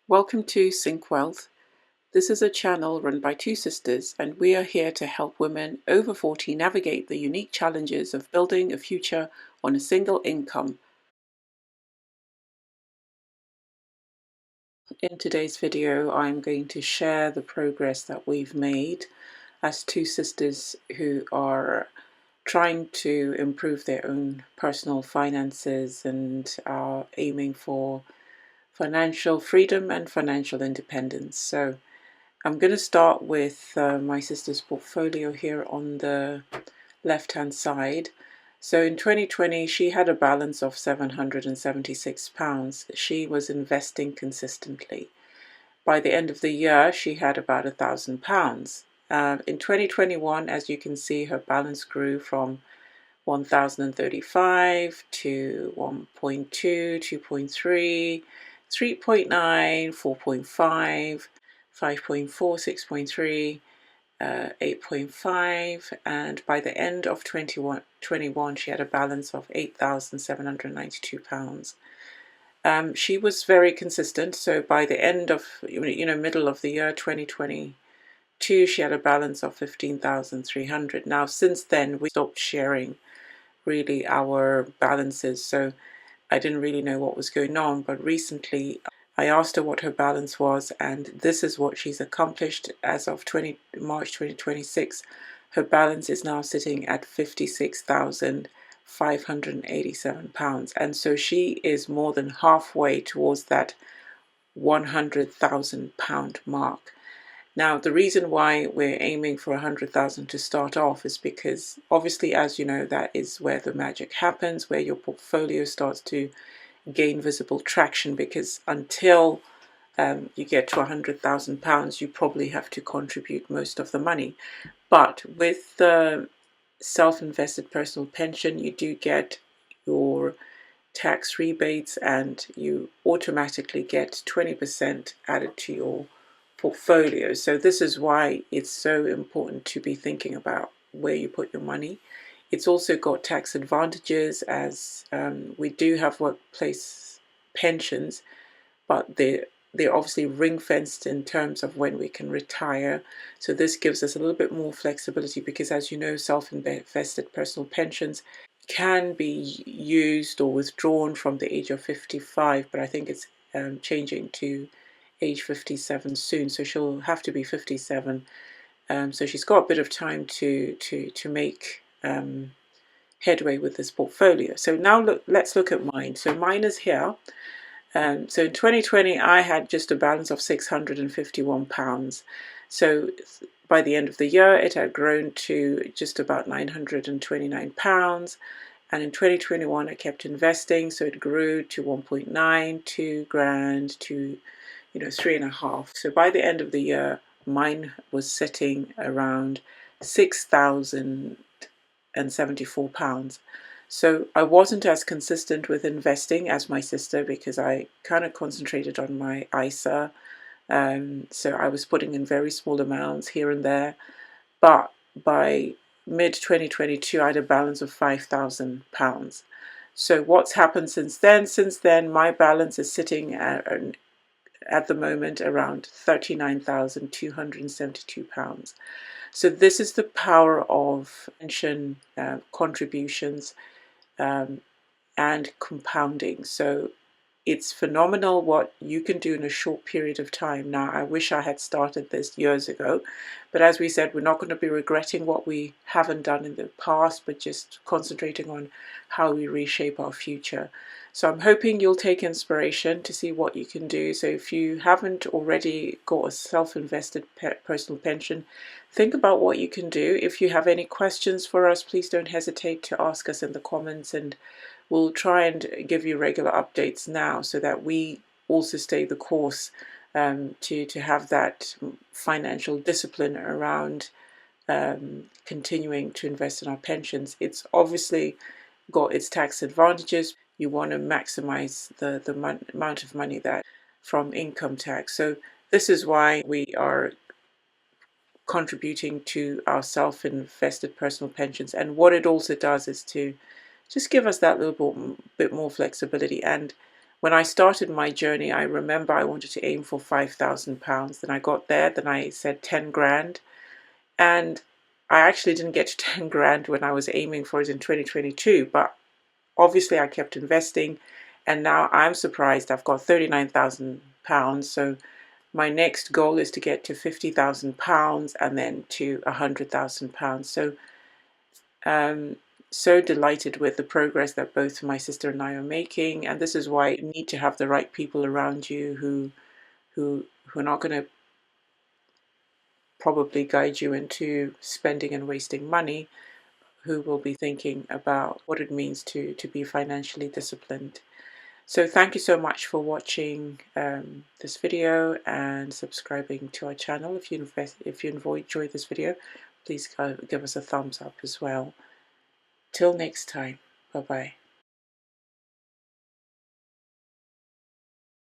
Welcome to Sync Wealth. This is a channel run by two sisters, and we are here to help women over 40 navigate the unique challenges of building a future on a single income. In today's video, I'm going to share the progress that we've made as two sisters who are trying to improve their own personal finances and are aiming for financial freedom and financial independence. So I'm going to start with my sister's portfolio here on the left-hand side. So in 2020, she had a balance of £776. She was investing consistently. By the end of the year, she had about £1,000. In 2021, as you can see, her balance grew from 1,035 to 1.2, 2.3, 3.9, 4.5, 5.4, 6.3, 8.5, and by the end of 2021, she had a balance of £8,792. She was very consistent, so by the end of, middle of the year 2022, she had a balance of 15,300. Now, since then, we stopped sharing really our balances, so I didn't really know what was going on, but recently I asked her what her balance was, and this is what she's accomplished as of March 2026. Her balance is now sitting at £56,587, and so she is more than halfway towards that £100,000 mark. Now, the reason why we're aiming for 100,000 to start off is because, obviously, as you know, that is where the magic happens, where your portfolio starts to gain visible traction, because until you get to £100,000, you probably have to contribute most of the money. But with the self-invested personal pension, you do get your tax rebates, and you automatically get 20% added to your portfolio. So this is why it's so important to be thinking about where you put your money. It's also got tax advantages, as we do have workplace pensions, but they're obviously ring-fenced in terms of when we can retire. So this gives us a little bit more flexibility, because as you know, self-invested personal pensions can be used or withdrawn from the age of 55, but I think it's changing to age 57 soon, so she'll have to be 57. So she's got a bit of time to make headway with this portfolio. So now let's look at mine. So mine is here. So in 2020, I had just a balance of £651. So by the end of the year, it had grown to just about £929. And in 2021, I kept investing, so it grew to 1.9, 2 grand, to 3.5. So by the end of the year, mine was sitting around £6,074. So I wasn't as consistent with investing as my sister, because I kind of concentrated on my ISA. So I was putting in very small amounts here and there. But by mid-2022, I had a balance of £5,000. So what's happened since then? Since then, my balance is sitting at the moment around £39,272. So this is the power of pension contributions and compounding. So it's phenomenal what you can do in a short period of time. Now, I wish I had started this years ago, but as we said, we're not going to be regretting what we haven't done in the past, but just concentrating on how we reshape our future. So I'm hoping you'll take inspiration to see what you can do. So if you haven't already got a self-invested personal pension, think about what you can do. If you have any questions for us, please don't hesitate to ask us in the comments, and we'll try and give you regular updates now, so that we also stay the course to have that financial discipline around continuing to invest in our pensions. It's obviously got its tax advantages. You want to maximize the amount of money that from income tax. So this is why we are contributing to our self-invested personal pensions. And what it also does is to just give us that little bit more flexibility. And when I started my journey, I remember I wanted to aim for £5,000. Then I got there, then I said 10 grand. And I actually didn't get to 10 grand when I was aiming for it in 2022, but obviously I kept investing, and now I'm surprised I've got £39,000. So my next goal is to get to £50,000 and then to £100,000. So delighted with the progress that both my sister and I are making, and this is why you need to have the right people around you who are not going to probably guide you into spending and wasting money, who will be thinking about what it means to be financially disciplined. So thank you so much for watching this video and subscribing to our channel. If you enjoyed this video, please give us a thumbs up as well. Till next time, bye bye.